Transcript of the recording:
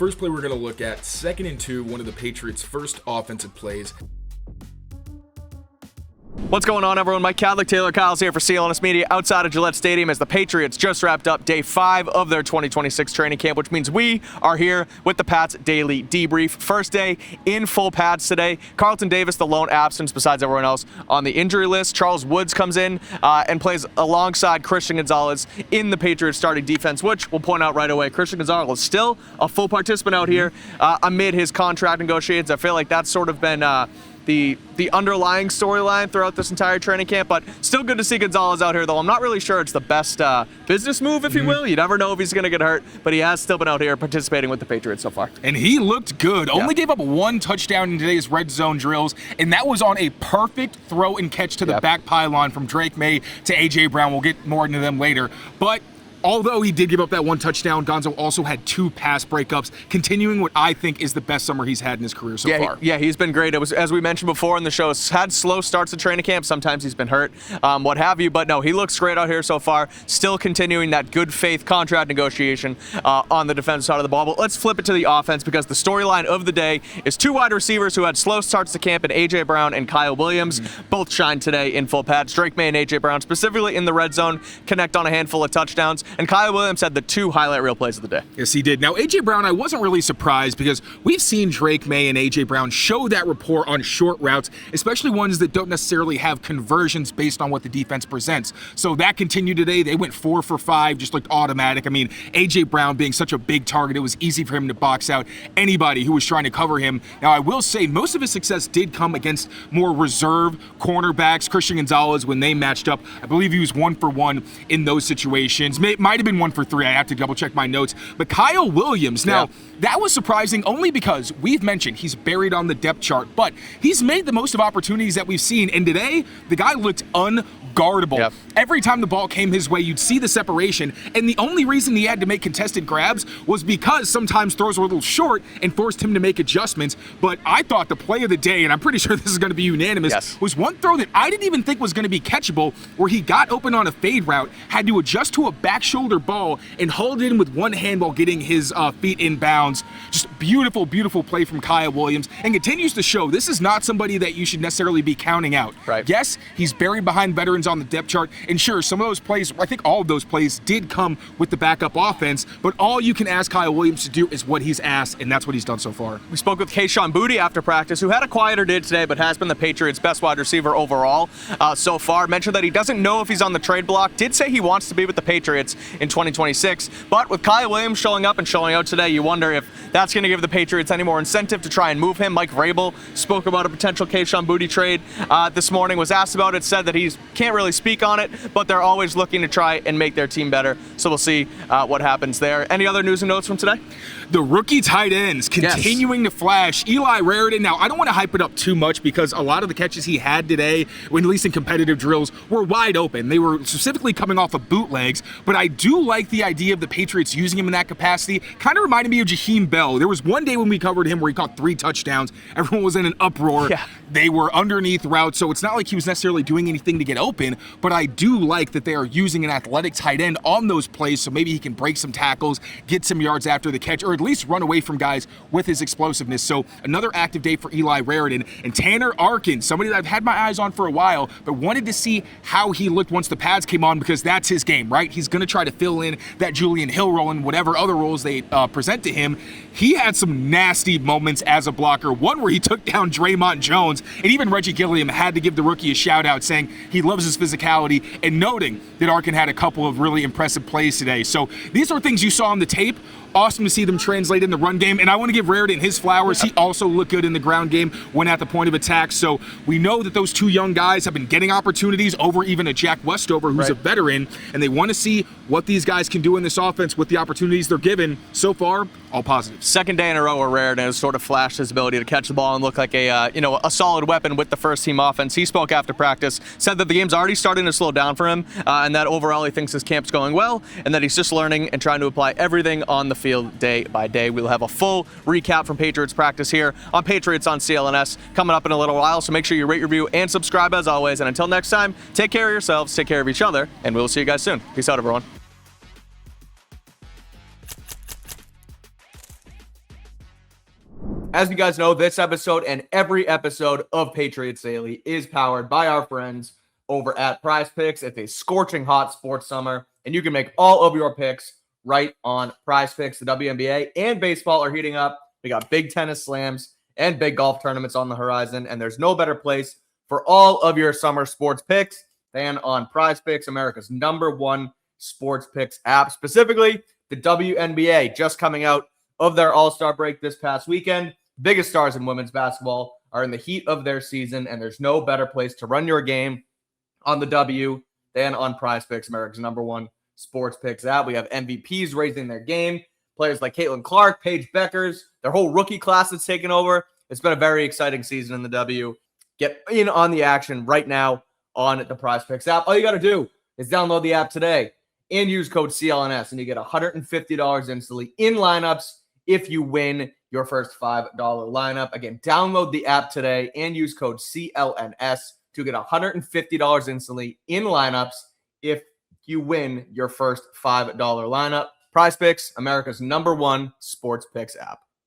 first play we're going to look at, 2nd and 2, one of the Patriots' first offensive plays. What's going on, everyone? Mike Kadlick, Taylor Kyles here for CLNS Media outside of Gillette Stadium as the Patriots just wrapped up day 5 of their 2026 training camp, which means we are here with the Pats Daily Debrief. First day in full pads today. Carlton Davis, the lone absence besides everyone else on the injury list. Charles Woods comes in and plays alongside Christian Gonzalez in the Patriots starting defense, which we'll point out right away. Christian Gonzalez is still a full participant out here amid his contract negotiations. I feel like that's sort of been the underlying storyline throughout this entire training camp, but still good to see Gonzalez out here, though I'm not really sure it's the best business move, if you will. You never know if he's going to get hurt, but he has still been out here participating with the Patriots so far. And he looked good. Yeah. Only gave up 1 touchdown in today's red zone drills, and that was on a perfect throw and catch to the back pylon from Drake May to A.J. Brown. We'll get more into them later. But although he did give up that 1 touchdown, Gonzo also had 2 pass breakups, continuing what I think is the best summer he's had in his career so far. Yeah, he's been great. It was, as we mentioned before in the show, had slow starts to training camp. Sometimes he's been hurt, what have you. But no, he looks great out here so far. Still continuing that good faith contract negotiation on the defensive side of the ball. But let's flip it to the offense, because the storyline of the day is 2 wide receivers who had slow starts to camp in A.J. Brown and Kyle Williams. Both shined today in full pads. Drake May and A.J. Brown, specifically in the red zone, connect on a handful of touchdowns. And Kyle Williams had the 2 highlight reel plays of the day. Yes, he did. Now, A.J. Brown, I wasn't really surprised because we've seen Drake May and A.J. Brown show that rapport on short routes, especially ones that don't necessarily have conversions based on what the defense presents. So that continued today. They went 4 for 5, just looked automatic. I mean, A.J. Brown being such a big target, it was easy for him to box out anybody who was trying to cover him. Now, I will say most of his success did come against more reserve cornerbacks. Christian Gonzalez, when they matched up, I believe he was 1 for 1 in those situations. Might have been 1 for 3. I have to double check my notes. But Kyle Williams, now, that was surprising only because we've mentioned he's buried on the depth chart, but he's made the most of opportunities that we've seen. And today, the guy looked unguardable. Every time the ball came his way, you'd see the separation. And the only reason he had to make contested grabs was because sometimes throws were a little short and forced him to make adjustments. But I thought the play of the day, and I'm pretty sure this is going to be unanimous, was one throw that I didn't even think was going to be catchable, where he got open on a fade route, had to adjust to a back shoulder ball, and hauled it in with one hand while getting his feet in bounds. Just beautiful, beautiful play from Kyle Williams, and continues to show this is not somebody that you should necessarily be counting out. Yes, he's buried behind veterans on the depth chart, and sure, some of those plays, I think all of those plays did come with the backup offense, but all you can ask Kyle Williams to do is what he's asked, and that's what he's done so far. We spoke with Kayshon Boutte after practice, who had a quieter day today, but has been the Patriots' best wide receiver overall so far. Mentioned that he doesn't know if he's on the trade block. Did say he wants to be with the Patriots in 2026, but with Kyle Williams showing up and showing out today, you wonder if that's going to give the Patriots any more incentive to try and move him. Mike Vrabel spoke about a potential Kayshon Boutte trade this morning, was asked about it, said that he can't really speak on it, but they're always looking to try and make their team better. So we'll see what happens there. Any other news and notes from today? The rookie tight ends continuing to flash. Eli Raridon, now I don't want to hype it up too much because a lot of the catches he had today, at least in competitive drills, were wide open. They were specifically coming off of bootlegs, but I do like the idea of the Patriots using him in that capacity. Kind of reminded me of Jaheim Bell. There was one day when we covered him where he caught 3 touchdowns. Everyone was in an uproar. They were underneath routes, so it's not like he was necessarily doing anything to get open, but I do like that they are using an athletic tight end on those plays, so maybe he can break some tackles, get some yards after the catch, or at least run away from guys with his explosiveness. So another active day for Eli Raridon. And Tanner Arkin, somebody that I've had my eyes on for a while, but wanted to see how he looked once the pads came on, because that's his game, right? He's going to try to fill in that Julian Hill role and whatever other roles they present to him. He had some nasty moments as a blocker, one where he took down Draymond Jones, and even Reggie Gilliam had to give the rookie a shout out, saying he loves his physicality, and noting that Arkin had a couple of really impressive plays today. So these are things you saw on the tape. Awesome to see them translate in the run game. And I want to give Raridon his flowers. He also looked good in the ground game when at the point of attack. So we know that those 2 young guys have been getting opportunities over even a Jack Westover, who's a veteran, and they want to see what these guys can do in this offense with the opportunities they're given. So far, all positive. Second day in a row where Raridon has sort of flashed his ability to catch the ball and look like a solid weapon with the first team offense. He spoke after practice, said that the game's already starting to slow down for him, and that overall he thinks his camp's going well, and that he's just learning and trying to apply everything on the field day by day. We'll have a full recap from Patriots practice here on Patriots on CLNS coming up in a little while, so make sure you rate, review, and subscribe as always. And until next time, take care of yourselves, take care of each other, and we'll see you guys soon. Peace out, everyone. As you guys know, this episode and every episode of Patriots Daily is powered by our friends over at Prize Picks. It's a scorching hot sports summer, and you can make all of your picks right on Prize Picks. The WNBA and baseball are heating up. We got big tennis slams and big golf tournaments on the horizon, and there's no better place for all of your summer sports picks than on Prize Picks, America's #1 sports picks app. Specifically, the WNBA just coming out of their All-Star break this past weekend. Biggest stars in women's basketball are in the heat of their season, and there's no better place to run your game on the W than on Prize Picks, America's #1 sports picks app. We have MVPs raising their game, players like Caitlin Clark, Paige Beckers, their whole rookie class that's taken over. It's been a very exciting season in the W. Get in on the action right now on the Prize Picks app. All you got to do is download the app today and use code CLNS, and you get $150 instantly in lineups if you win your first $5 lineup. Again, download the app today and use code CLNS to get $150 instantly in lineups if you win your first $5 lineup. Prize Picks, America's #1 sports picks app.